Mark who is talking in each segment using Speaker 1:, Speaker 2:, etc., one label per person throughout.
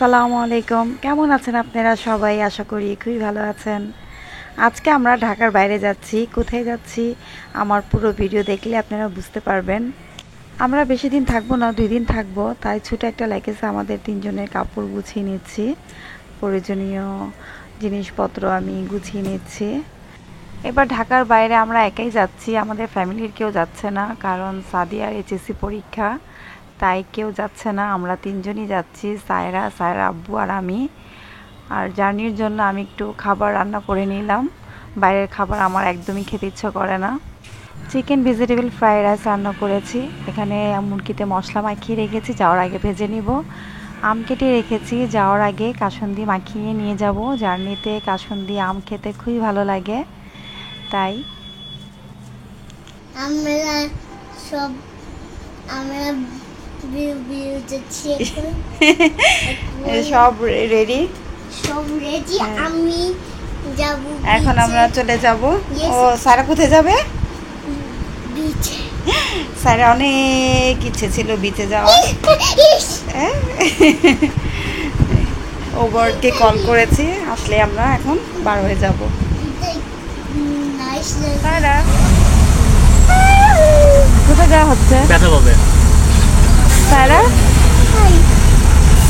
Speaker 1: আসসালামু আলাইকুম। কেমন আছেন আপনারা সবাই? আশা করি খুবই ভালো আছেন। আজকে আমরা ঢাকার বাইরে যাচ্ছি। কোথায় যাচ্ছি আমার পুরো ভিডিও দেখলে আপনারা বুঝতে পারবেন। আমরা বেশি দিন থাকবো না, 2 দিন থাকবো। তাই ছোট একটা লাগেজে আমাদের 3 জনের কাপড় গুছিয়ে নিচ্ছি। প্রয়োজনীয় জিনিসপত্র আমি গুছিয়ে নিচ্ছি। এবার ঢাকার বাইরে আমরা একাই যাচ্ছি, আমাদের ফ্যামিলির কেউ যাচ্ছে না, কারণ সাদিয়ার এইচএসসি পরীক্ষা, তাই কেউ যাচ্ছে না। আমরা 3 জনই যাচ্ছি, সায়রা আব্বু আর আমি। আর জার্নির জন্য আমি একটু খাবার রান্না করে নিলাম। বাইরের খাবার আমার একদমই খেতে ইচ্ছে করে না। চিকেন ভেজিটেবল ফ্রাইড রাইস রান্না করেছি। এখানে মুরগিতে মশলা মাখিয়ে রেখেছি, যাওয়ার আগে ভেজে নিব। আম কেটে রেখেছি, যাওয়ার আগে কাসুন্দি মাখিয়ে নিয়ে যাব। জার্নিতে কাসুন্দি আম খেতে খুবই ভালো লাগে, তাই
Speaker 2: আমরা সব আমরা যাচ্ছি
Speaker 1: সব রেডি।
Speaker 2: সব রেডি। আমি যাব,
Speaker 1: এখন আমরা চলে যাব। ও সারা কোথায় যাবে?
Speaker 2: বিচে।
Speaker 1: সারা অনেক ইচ্ছে ছিল বিচে যাওয়ার। ওভারকে কল করেছি, আসলে আমরা এখন বার হয়ে যাব। সারা কোথায় যাওয়া হচ্ছে?
Speaker 3: ব্যথা পাবে।
Speaker 1: সারা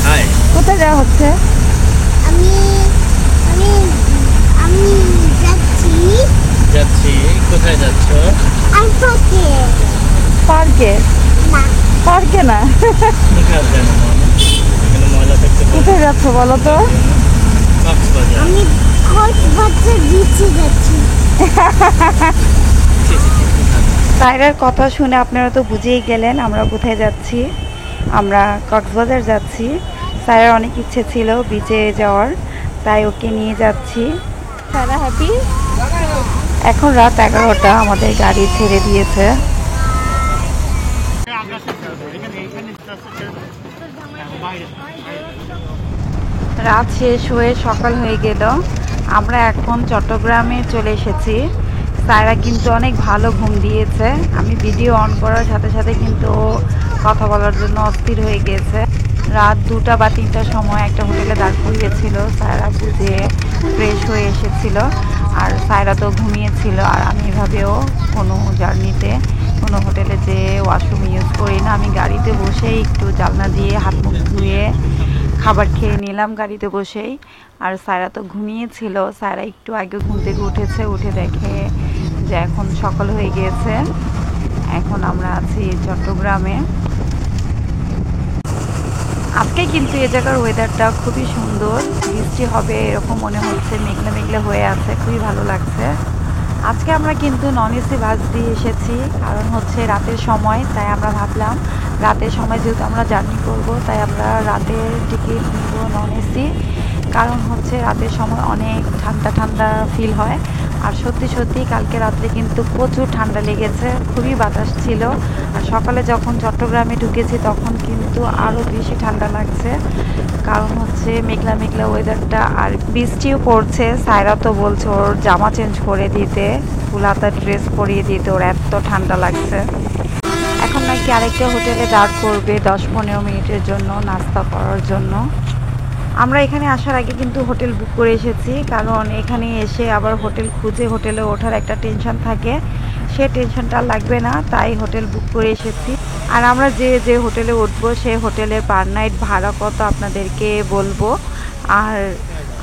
Speaker 3: হাই,
Speaker 1: কোথায় যাওয়া হচ্ছে?
Speaker 2: আমি আমি আমি
Speaker 3: যাচ্ছি। কোথায় যাচ্ছ?
Speaker 2: আইফোকে
Speaker 1: পার্কে।
Speaker 2: না,
Speaker 1: পার্কে না,
Speaker 3: কোথায় যেন এখানে ময়লা থাকতে পারে।
Speaker 1: কোথায় যাচ্ছ বলো তো?
Speaker 3: কক্সবাজার।
Speaker 2: আমি কক্সবাজার বিচে যাচ্ছি।
Speaker 1: সায়রার কথা শুনে আপনারা তো বুঝেই গেলেন আমরা কোথায় যাচ্ছি। আমরা কক্সবাজার যাচ্ছি। সায়রার অনেক ইচ্ছে ছিল বিচে যাওয়ার, তাই ওকে নিয়ে যাচ্ছি। সায়রা হ্যাপি? এখন রাত 11টা, আমাদের গাড়ি ছেড়ে দিয়েছে। রাত শেষ হয়ে সকাল হয়ে গেল। আমরা এখন চট্টগ্রামে চলে এসেছি। সায়রা কিন্তু অনেক ভালো ঘুম দিয়েছে। আমি ভিডিও অন করার সাথে সাথে কিন্তু কথা বলার জন্য অস্থির হয়ে গেছে। রাত 2টা বা 3টার সময় একটা হোটেলে দাঁড় করিয়েছিল। সায়রা বুঝে ফ্রেশ হয়ে এসেছিল, আর সায়রা তো ঘুমিয়েছিল। আর আমি এভাবেও কোনো জার্নিতে কোনো হোটেলে যেয়ে ওয়াশরুম ইউজ করি না। আমি গাড়িতে বসেই একটু জানলা দিয়ে হাত মুখ ধুয়ে খাবার খেয়ে নিলাম গাড়িতে বসেই। আর সায়রা তো ঘুমিয়েছিল। সায়রা একটু আগে ঘুম থেকে উঠেছে, উঠে দেখে যে এখন সকাল হয়ে গিয়েছে। এখন আমরা আছি চট্টগ্রামে। আজকে কিন্তু এ জায়গার ওয়েদারটা খুবই সুন্দর, বৃষ্টি হবে এরকম মনে হচ্ছে, মেঘলা মেঘলা হয়ে আছে, খুবই ভালো লাগছে। আজকে আমরা কিন্তু নন এসি বাস দিয়ে এসেছি, কারণ হচ্ছে রাতের সময়, তাই আমরা ভাবলাম রাতের সময় যেহেতু আমরা জার্নি করব, তাই আমরা রাতের টিকিট নিব নন এসি। কারণ হচ্ছে রাতের সময় অনেক ঠান্ডা ঠান্ডা ফিল হয়। আর সত্যি সত্যি কালকে রাত্রে কিন্তু প্রচুর ঠান্ডা লেগেছে, খুবই বাতাস ছিল। আর সকালে যখন চট্টগ্রামে ঢুকেছি তখন কিন্তু আরও বেশি ঠান্ডা লাগছে, কারণ হচ্ছে মেঘলা মেঘলা ওয়েদারটা, আর বৃষ্টিও পড়ছে। সায়রা তো বলছে ওর জামা চেঞ্জ করে দিতে, ফুল হাতা ড্রেস পরিয়ে দিতে, ওর এত ঠান্ডা লাগছে। এখন নাকি আরেকটা হোটেলে দাঁড় করবে 10-15 মিনিটের জন্য নাস্তা করার জন্য। আমরা এখানে আসার আগে কিন্তু হোটেল বুক করে এসেছি, কারণ এখানে এসে আবার হোটেল খুঁজে হোটেলে ওঠার একটা টেনশন থাকে, সে টেনশনটা লাগবে না, তাই হোটেল বুক করে এসেছি। আর আমরা যে হোটেলে উঠবো সে হোটেলের পার নাইট ভাড়া কত আপনাদেরকে বলবো। আর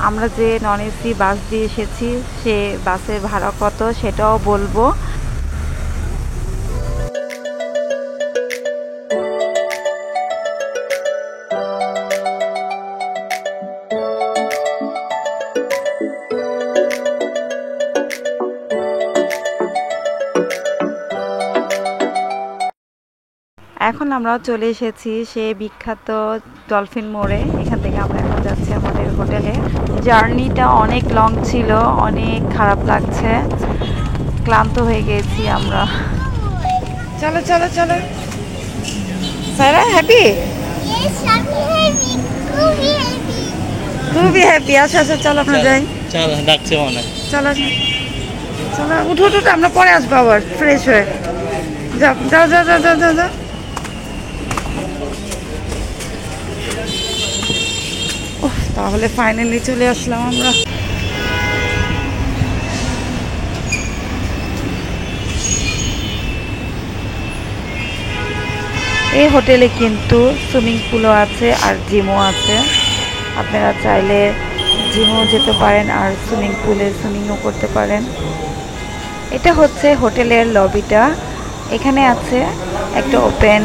Speaker 1: আমরা যে নন এসি বাস দিয়ে এসেছি সে বাসের ভাড়া কত সেটাও বলবো। এখন আমরা চলে এসেছি সে বিখ্যাত ডলফিন মোড়ে। এখান থেকে আমরা এখন যাচ্ছি আমাদের হোটেলে। জার্নিটা অনেক লং ছিল, অনেক খারাপ লাগছে, ক্লান্ত হয়ে গেছি আমরা। চলো চলো চলো। সায়রা হ্যাপি? খুবই হ্যাপি। আচ্ছা আচ্ছা চলো আমরা যাই।
Speaker 3: চলো, ডাকছে মনে হয়।
Speaker 1: চলো চলো, উঠো উঠো, আমরা পরে আসবো আবার ফ্রেশ হয়ে। যাও যাও যাও যাও যাও যাও যাও। তাহলে ফাইনালি চলে আসলাম আমরা। এই হোটেলে কিন্তু সুইমিং পুলও আছে আর জিমও আছে। আপনারা চাইলে জিমও যেতে পারেন আর সুইমিং পুলে সুইমিংও করতে পারেন। এটা হচ্ছে হোটেলের লবিটা। এখানে আছে একটা ওপেন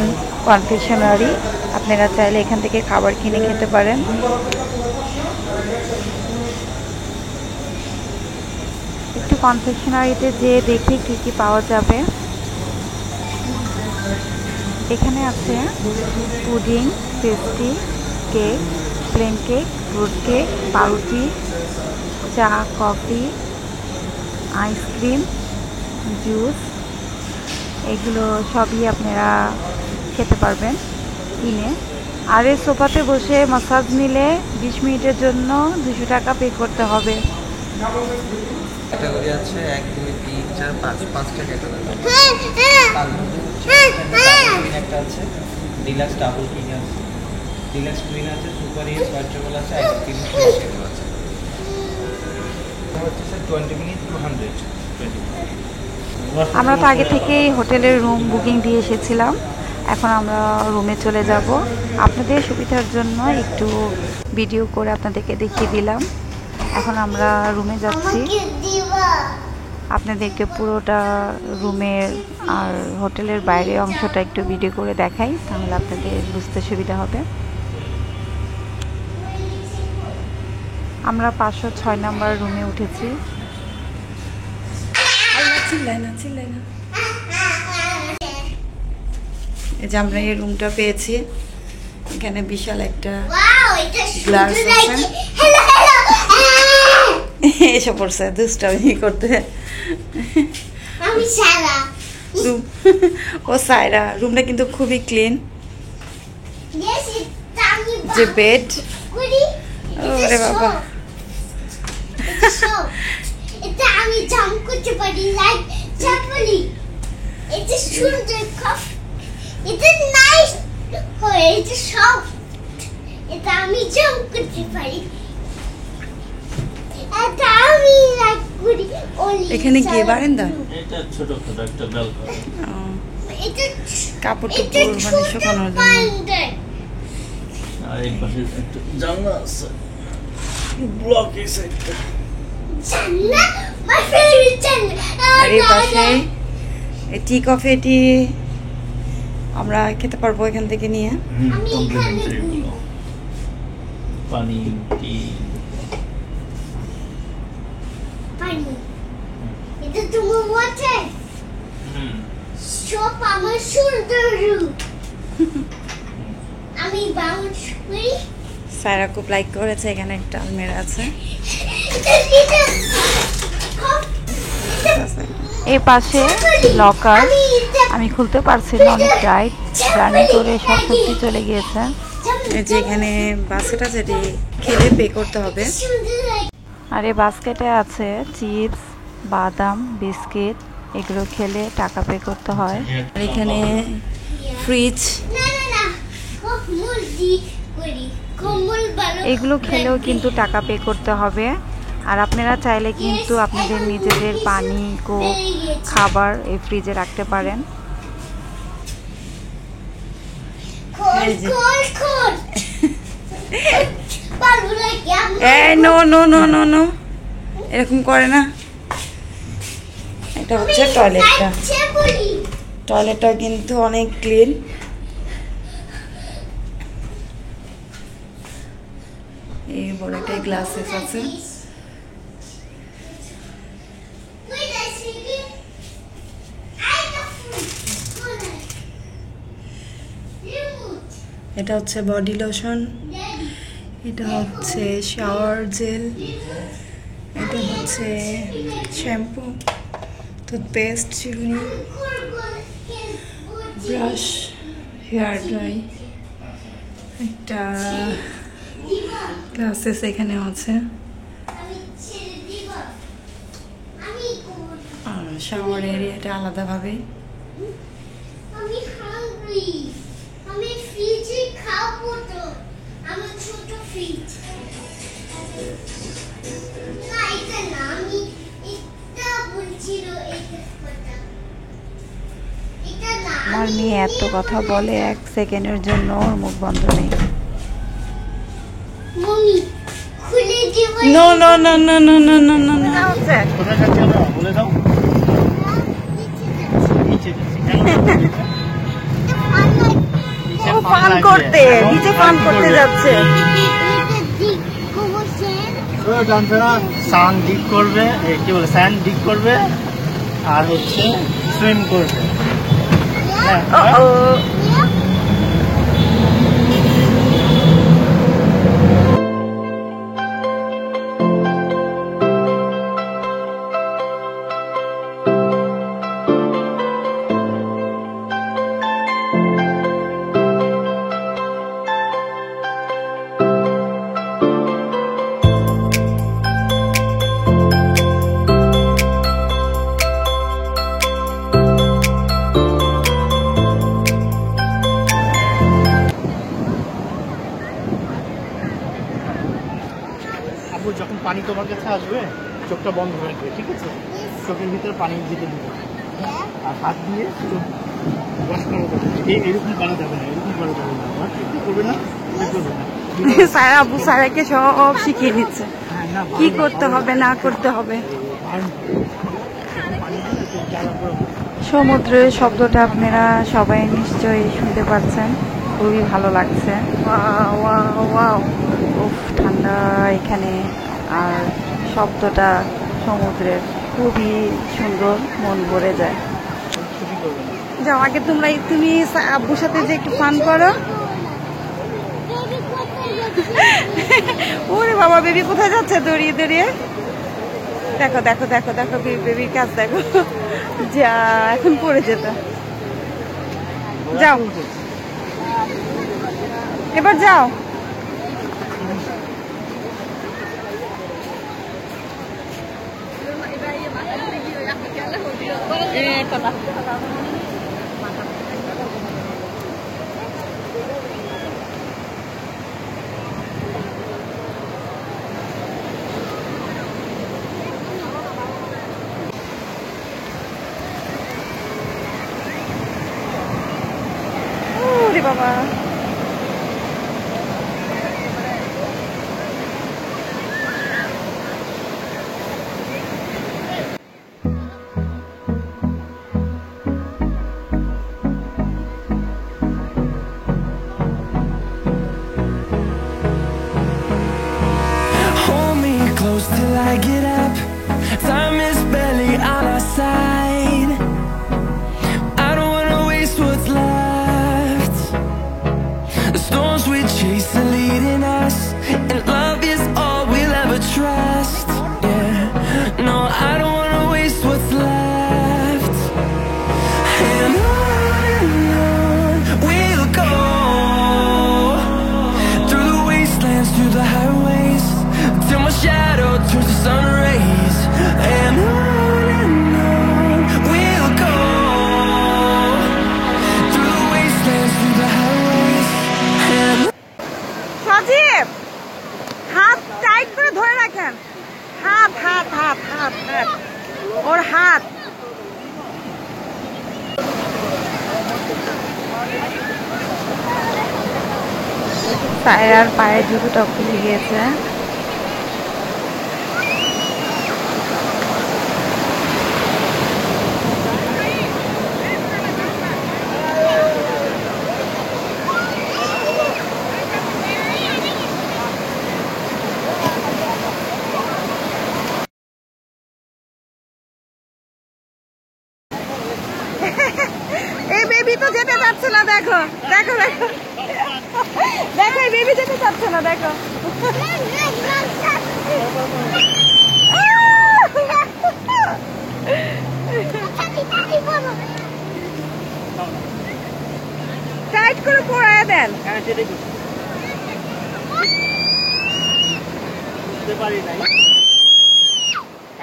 Speaker 1: কনফেকশনারি, আপনারা চাইলে এখান থেকে খাবার কিনে খেতে পারেন। একটু কনফেকশনারিতে যেয়ে দেখি কী কী পাওয়া যাবে। এখানে আছে pudding, pastry, cake, plane cake, fruit cake, পাউরুটি, চা, কফি, আইসক্রিম, জুস, এগুলো সবই আপনারা খেতে পারবেন কিনে। আর এই সোফাতে বসে মাসাজ নিলে 20 মিনিটের জন্য 200 টাকা পে করতে হবে।
Speaker 4: ক্যাটাগরি আছে 1 2 3 4 5 5টা ক্যাটাগরি। একটা আছে ডিলাক্স ডাবল কিং আছে, ডিলাক্স কুইন আছে, সুপার ইয়েস ভার্চুয়াল আছে, আইসক্রিম আছে। হচ্ছে স্যার 20 মিনিট 200
Speaker 1: আমরা তো আগে থেকেই হোটেলের রুম বুকিং দিয়ে এসেছিলাম। এখন আমরা রুমে চলে যাব। আপনাদের সুবিধার জন্য একটু ভিডিও করে আপনাদেরকে দেখিয়ে দিলাম। এখন আমরা রুমে যাচ্ছি। আপনাদেরকে পুরোটা রুমের আর হোটেলের বাইরের অংশটা একটু ভিডিও করে দেখাই, তাহলে আপনাদের বুঝতে সুবিধা হবে। আমরা 506 নম্বর রুমে উঠেছি। এই যে আমরা এই রুমটা পেয়েছি। এখানে বিশাল একটা গ্লাস আছে। এসে পড়ছে দুষ্টামি করতে।
Speaker 2: আমি সারা
Speaker 1: রুম ও সাইরা রুমটা কিন্তু খুবই ক্লিন। যে বেড, ওরে বাবা,
Speaker 2: এটা আমি জাম্প করতে পারি লাইক চাপলি। এটা সুন্দর কাপ, এটা নাইস হয়, এটা সব, এটা আমি জাম্প করতে পারি। এটা আমি লাইক করি ওলি।
Speaker 1: এখানে কি বারান্দা?
Speaker 3: এটা ছোটখাটো একটা ব্যালকনি।
Speaker 2: এটা
Speaker 1: কাপড় টুপড় মানে শুকানোর জন্য।
Speaker 3: আর এই পাশে একটা জানলা আছে, ব্লক এই সাইডটা।
Speaker 2: জান্না মাই ফেভারিট জান্না।
Speaker 1: আর এই পাশে এই টি কফি টি আমরা খেতে পারবো এখান থেকে নিয়ে।
Speaker 2: আমি
Speaker 3: কমপ্লিমেন্টারি গুলো, পানি, টি।
Speaker 2: পানি, এটা তোমার ওয়াটার। সব আমার সুন্দর রূপ। আমি বাউন্স করি।
Speaker 1: সাইরা খুব লাইক করেছে। এখানে একটা আলমিরা আছে। এই পাশে লকার, আমি খুলতে পারছি না, অনেক টাইট। জার্নি করে সব সত্যি চলে গিয়েছে। এই যে এখানে বাস্কেট আছে, যেটি খেলে পে করতে হবে। আর এই বাস্কেটে আছে চিপস, বাদাম, বিস্কিট, এগুলো খেলে টাকা পে করতে হয়। আর এখানে ফ্রিজ, এগুলো খেলেও কিন্তু টাকা পে করতে হবে। আর আপনারা চাইলে কিন্তু আপনাদের নিজেদের পানি, কোক, খাবার এই ফ্রিজে রাখতে পারেন। No no no no no, এরকম করে না। এটা হচ্ছে টয়লেটটা। টয়লেটটা কিন্তু অনেক ক্লিন। এই বড় একটা গ্লাসেস আছে। এটা হচ্ছে বডি লোশন, এটা হচ্ছে শাওয়ার জেল, এটা হচ্ছে শ্যাম্পু, টুথপেস্ট, চিরুনি, ব্রাশ, হেয়ার ড্রাই, একটা গ্লাসেস এখানেও আছে। আর শাওয়ার এরিয়াটা আলাদাভাবে।
Speaker 2: আমি হাংরি, আমি ফ্রিজে খাবো তো, আমার ছোট ফ্রিজ।
Speaker 1: আমার মেয়ে এত কথা বলে, 1 সেকেন্ডের জন্য ওর মুখ বন্ধ নেই।
Speaker 2: মম্মি খুলে দিব।
Speaker 1: No no no no no no no no no হচ্ছে
Speaker 3: কোথায় যাচ্ছি আমরা বলে দাও। নিচে যাচ্ছি। কেন যাচ্ছি নিচে? নিচে
Speaker 1: ও ফান
Speaker 3: লাগবে।
Speaker 1: করতে,
Speaker 3: এখন
Speaker 1: নিচে ফান করতে যাচ্ছে।
Speaker 3: সান ডিগ করবে, কি বলে স্যান্ড ডিগ করবে, আর হচ্ছে সুইম করবে। হ্যাঁ,
Speaker 1: ও
Speaker 3: আপু যখন পানি তোমার কাছে আসবে চোখটা বন্ধ হয়ে যাবে, ঠিক আছে? চোখের ভিতরে পানি যেতে দিবে আর হাত দিয়ে চোখ ওয়াশ করা যাবে। এরকম করা যাবে না, এরকম করা যাবে না। আর একটু করবে না, এটা করবে না।
Speaker 1: সারা আবু সারাকে সব শিখিয়ে দিচ্ছে
Speaker 3: হ্যাঁ, না,
Speaker 1: কি
Speaker 3: ভালো,
Speaker 1: করতে
Speaker 3: ভালো।
Speaker 1: হবে না করতে হবে।
Speaker 3: পানি দিলে চোখ জ্বালা করে।
Speaker 1: সমুদ্রের শব্দটা আপনারা সবাই নিশ্চয়ই শুনতে পাচ্ছেন, খুবই ভালো লাগছে। ওয়াও ওয়াও ওয়াও, উফ ঠান্ডা এখানে, আর শব্দটা সমুদ্রের খুবই সুন্দর, মন ভরে যায়।
Speaker 3: ছবি করবে না।
Speaker 1: যাও আগে তুমি আব্বুর সাথে যে একটু ফান করো। ওরে বাবা, বেবি কোথায় যাচ্ছে দড়িয়ে দড়িয়ে? দেখো দেখো দেখো দেখো বেবির কাজ দেখো, যা এখন পড়ে যেত। যাও এবার যাও। ওরে বাবা,
Speaker 5: Hold me close till I get up. Time is barely on our side. I don't wanna waste what's left. The storms we chase are leading us, and love is all we'll ever trust. Yeah, no, I don't wanna waste what's left. And on we'll go, through the wastelands, through the highways, till my shadow turns to sun rays. And on we'll go, through the wastelands, through the highways. And
Speaker 1: সজীব হাত tight করে ধরে রাখেন, হাত হাত হাত হাত হাত, ওর হাত। সায়রার পায়ের জুতোটা খুলে গিয়েছে। এই বেবি তো যেতে চাচ্ছে না, দেখো দেখো দেখো দেখো, এই বেবি যেতে চাচ্ছে না, দেখো। টাইট করে পড়ায় দেন।
Speaker 3: হ্যাঁ, সেটাই করছি। বুঝতে পারি নাই।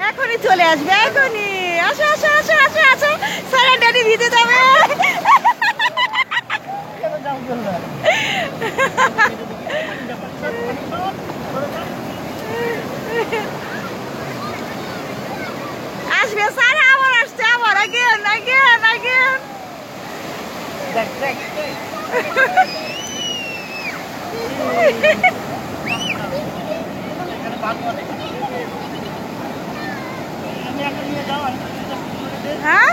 Speaker 1: এখনই চলে আসবে, এখনই। আসো আসো আসো আসো আসো, সারা ড্যাডি ভিজে যাবে। আসবে সারা, আবার আসছে, আবার আগেন আগেন আগেন।
Speaker 3: দেখ দেখ এখানে বাঘ অনেক। তুমি একটা নিয়ে যাও, আমি
Speaker 1: হ্যাঁ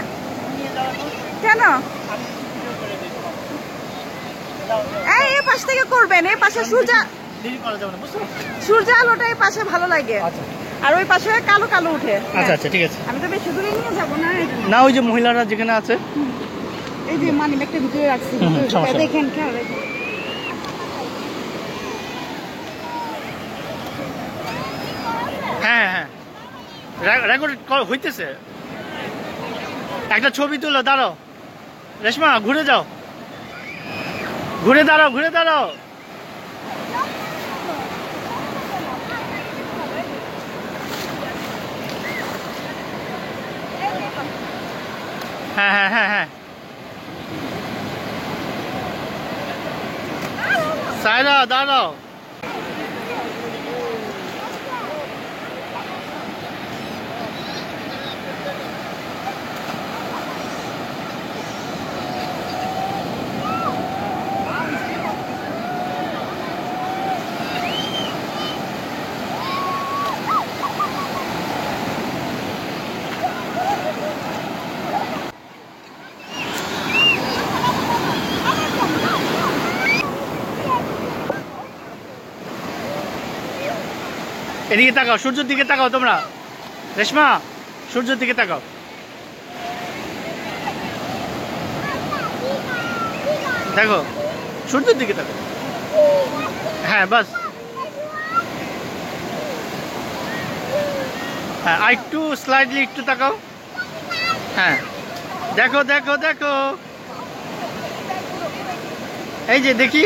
Speaker 3: নিয়ে যাও এখন।
Speaker 1: কেন
Speaker 3: আমি ভিডিও করে দিই।
Speaker 1: এই পাশ থেকে করবেন, এই পাশে
Speaker 3: দেরি করা যাবে না, বুঝছো?
Speaker 1: সূর্য আলোটা এই পাশে ভালো লাগে,
Speaker 3: আচ্ছা
Speaker 1: আর ওই পাশে কালো কালো উঠে।
Speaker 3: আচ্ছা আচ্ছা ঠিক আছে।
Speaker 1: আমি তো বেশি দূরে নিয়ে যাবো না, এই যে।
Speaker 3: না ওই যে মহিলারা যেখানে আছে
Speaker 1: এই যে মানি ব্যাগটা ভিতরে রাখছি,
Speaker 3: হুম, হুম, সমস্যা নেই।
Speaker 1: দেখেন খেয়াল রাখেন।
Speaker 3: হ্যাঁ হ্যাঁ রেকর্ড হইতেছে। একটা ছবি তুলো, দাঁড়াও রেশমা, ঘুরে যাও, ঘুরে দাঁড়াও, ঘুরে দাঁড়াও। হ্যাঁ হ্যাঁ হ্যাঁ হ্যাঁ সায়রা দাঁড়াও। এদিকে তাকাও, সূর্যের দিকে তাকাও তোমরা। রেশমা সূর্যের দিকে তাকাও। দেখো সূর্যের দিকে তাকাও। হ্যাঁ বাস, হ্যাঁ আর একটু স্লাইডলি একটু তাকাও। হ্যাঁ দেখো দেখো দেখো, এই যে দেখি।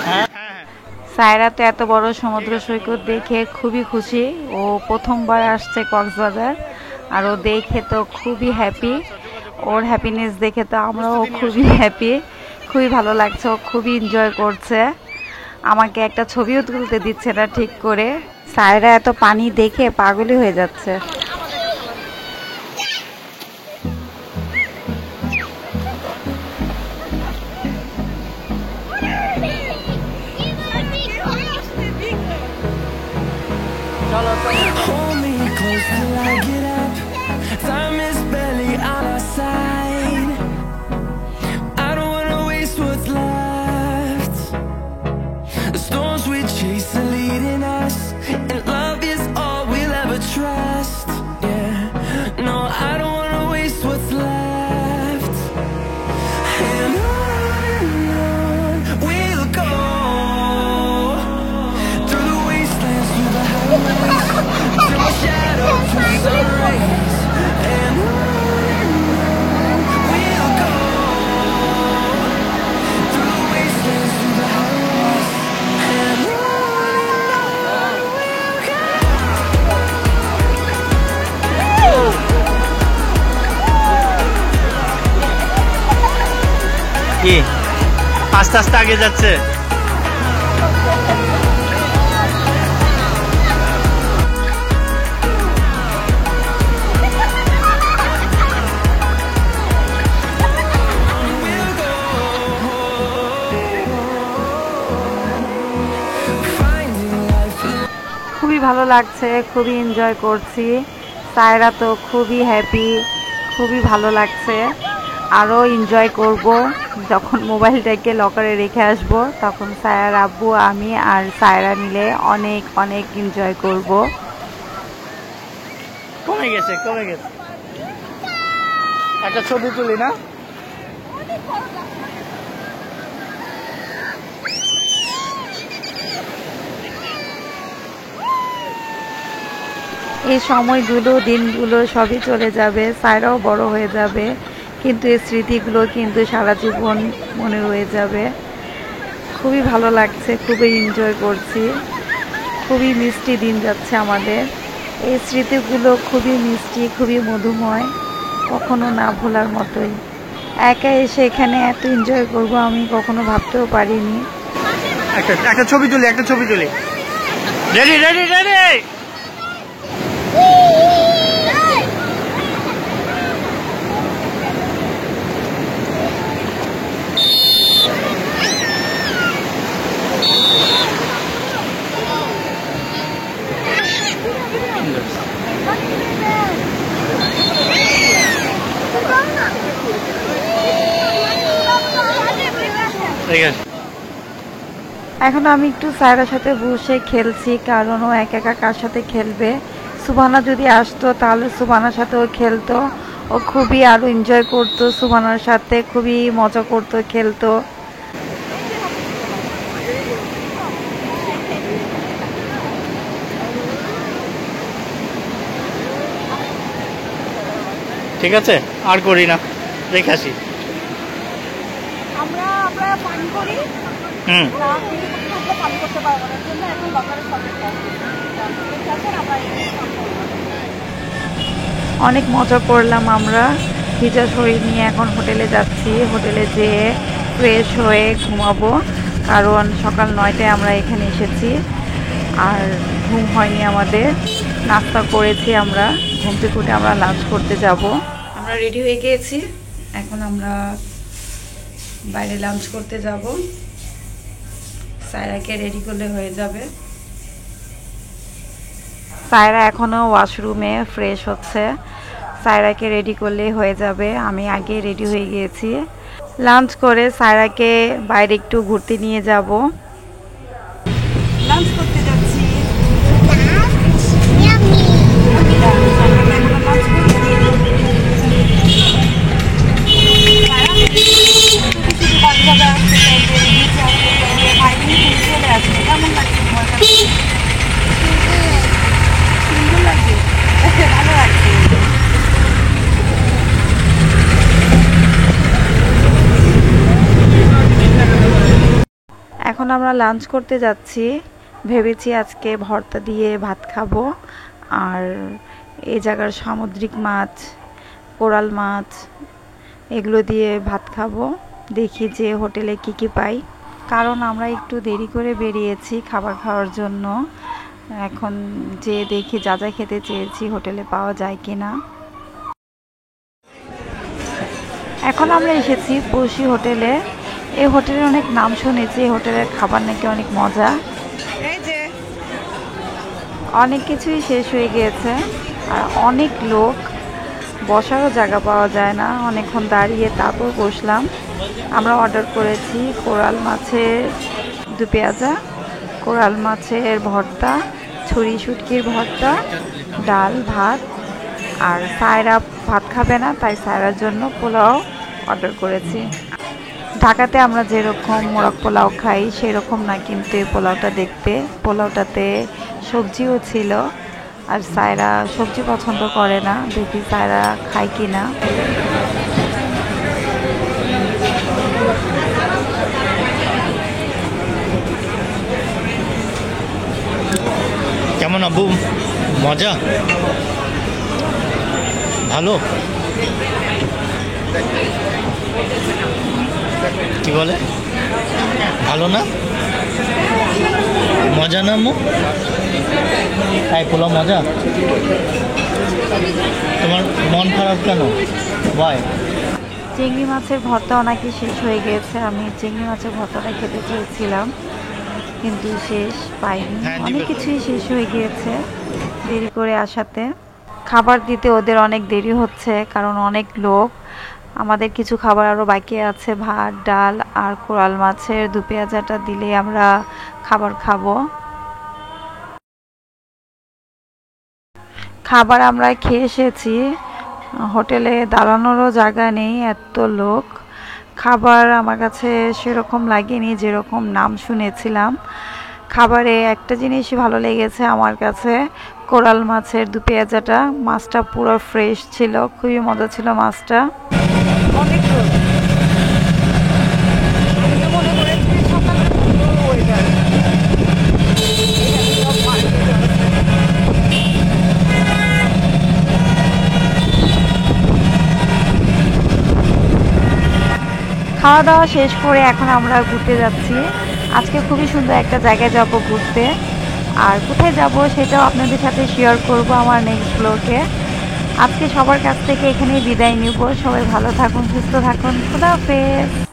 Speaker 3: হ্যাঁ হ্যাঁ
Speaker 1: সায়রা তো এত বড় সমুদ্র সৈকত দেখে খুবই খুশি, ও প্রথমবার আসছে কক্সবাজার, আর ও দেখে তো খুবই হ্যাপি। ওর হ্যাপিনেস দেখে তো আমরাও খুবই হ্যাপি, খুবই ভালো লাগছে, ও খুবই এনজয় করছে। আমাকে একটা ছবিও তুলতে দিচ্ছে না ঠিক করে। সায়রা এত পানি দেখে পাগলই হয়ে যাচ্ছে।
Speaker 5: Hold me close till I get up. Time is barely on our side. I don't wanna waste what's left. The storms we chase are leading us, and love is all we'll ever trust. Yeah, no, I don't wanna waste what's left. And on we'll go, through the wastelands, through the highways, till my shadow turns sun rays. And on we'll go, through the wastelands, through the highways. And on we'll go.
Speaker 3: কি আস্তে আস্তে আগে যাচ্ছে।
Speaker 1: খুবই ভালো লাগছে, খুবই enjoy করছি। সায়রা তো খুবই হ্যাপি, খুবই ভালো লাগছে। আরও এনজয় করব যখন মোবাইলটাকে লকারে রেখে আসব, তখন সায়রার আব্বু, আমি আর সায়রা মিলে অনেক অনেক এনজয় করব।
Speaker 3: কমে গেছে, কমে গেছে। একটা ছবি তুলি না?
Speaker 1: এই সময়গুলো, দিনগুলো সবই চলে যাবে, সায়রাও বড় হয়ে যাবে, কিন্তু এই স্মৃতিগুলো কিন্তু সারা জীবন মনে রয়ে যাবে। খুবই ভালো লাগছে, খুবই এনজয় করছি, খুবই মিষ্টি দিন যাচ্ছে আমাদের। এই স্মৃতিগুলো খুবই মিষ্টি, খুবই মধুময়, কখনো না ভোলার মতোই। একা এসে এখানে এত এনজয় করব আমি কখনো ভাবতেও পারিনি।
Speaker 3: একটা ছবি তুলি, একটা ছবি তুলি। Ready ready ready.
Speaker 2: Whee!
Speaker 1: এখন আমি একটু সায়রার সাথে বসে খেলছি, কারণ ও একা একা কার সাথে খেলবে। সুবানা যদি আসতো তাহলে সুবানার সাথে ও খেলতো, ও খুবই আরো এনজয় করতো, সুবানার সাথে খুবই মজা করতো, খেলতো।
Speaker 3: ঠিক আছে, আর করি না, রেখে আসি।
Speaker 1: আমরা পানি করি,
Speaker 3: হুম,
Speaker 1: পানি করতে পারবো না, জন্য এখন লকারের সাথে অনেক মজা করলাম আমরা। ভিজা শরীর নিয়ে এখন হোটেলে যাচ্ছি। হোটেলে যেয়ে ফ্রেশ হয়ে ঘুমাবো, কারণ সকাল 9টায় আমরা এখানে এসেছি আর ঘুম হয়নি আমাদের। নাস্তা করেছি আমরা, ঘুম থেকে উঠে আমরা লাঞ্চ করতে যাব। আমরা রেডি হয়ে গিয়েছি, এখন আমরা বাইরে লাঞ্চ করতে যাব। সায়রাকে রেডি করলে হয়ে যাবে। সায়রা এখনো ওয়াশরুমে ফ্রেশ হচ্ছে, সায়রাকে রেডি করলে হয়ে যাবে। আমি আগে রেডি হয়ে গিয়েছি। লাঞ্চ করে সায়রাকে বাইরে একটু ঘুরতে নিয়ে যাব। লাঞ্চ করতে যাচ্ছি। কেমন লাগছে? সুন্দর লাগছে, ভালো লাগছে। এখন আমরা লাঞ্চ করতে যাচ্ছি। ভেবেছি আজকে ভর্তা দিয়ে ভাত খাবো, আর এই জায়গার সামুদ্রিক মাছ, কোরাল মাছ, এগুলো দিয়ে ভাত খাবো। দেখি যে হোটেলে কি কি পাই, কারণ আমরা একটু দেরি করে বেরিয়েছি খাবার খাওয়ার জন্য। এখন যে দেখি যা যা খেতে চেয়েছি হোটেলে পাওয়া যায় কিনা। এখন আমরা এসেছি পড়শি হোটেলে। এই হোটেলের অনেক নাম শুনেছি, এই হোটেলের খাবার নাকি অনেক মজা। এই যে অনেক কিছুই শেষ হয়ে গিয়েছে আর অনেক লোক, বসারও জায়গা পাওয়া যায় না, অনেকক্ষণ দাঁড়িয়ে তারপর বসলাম। আমরা অর্ডার করেছি কোরাল মাছের দু পেঁয়াজা, কোরাল মাছের ভর্তা, ছুরি শুটকির ভর্তা, ডাল ভাত। আর সায়রা ভাত খাবে না, তাই সায়রার জন্য পোলাও অর্ডার করেছি। ঢাকাতে আমরা যেরকম মোরগ পোলাও খাই সেরকম না কিন্তু এই পোলাওটা দেখতে। পোলাওটাতে সবজিও ছিল, আর সায়রা সবজি পছন্দ করে না, দেখি সায়রা খায় কি না।
Speaker 3: কেমন আব্বু? মজা? ভালো? কি বলে? ভালো না? মজা না আম্মু? তাই পোলাও মজা? তোমার মন খারাপ কেন? ভাই
Speaker 1: চিংড়ি মাছের ভর্তাও নাকি শেষ হয়ে গিয়েছে। আমি চিংড়ি মাছের ভর্তাটা খেতে চেয়েছিলাম কিন্তু শেষ পাইনি। অনেক কিছুই শেষ হয়ে গিয়েছে দেরি করে আসাতে। খাবার দিতে ওদের অনেক দেরি হচ্ছে, কারণ অনেক লোক। আমাদের কিছু খাবার আরও বাকি আছে, ভাত ডাল আর কোরাল মাছের দু পেঁয়াজাটা দিলে আমরা খাবার খাবো। খাবার আমরা খেয়ে এসেছি, হোটেলে দাঁড়ানোরও জায়গা নেই, এত লোক। খাবার আমার কাছে সেরকম লাগেনি যেরকম নাম শুনেছিলাম। খাবারে একটা জিনিসই ভালো লেগেছে আমার কাছে, কোরাল মাছের দু পেঁয়াজাটা। মাছটা পুরো ফ্রেশ ছিল, খুবই মজা ছিল মাছটা। অনেক খাওয়া দাওয়া শেষ করে এখন আমরা ঘুরতে যাচ্ছি। আজকে খুবই সুন্দর একটা জায়গায় যাব ঘুরতে, আর কোথায় যাব সেটাও আপনাদের সাথে শেয়ার করব আমার নেক্সট ব্লগে। আজকে সবার কাছ থেকে এখানেই বিদায় নিব। সবাই ভালো থাকুন, সুস্থ থাকুন, খোদা হাফেজ।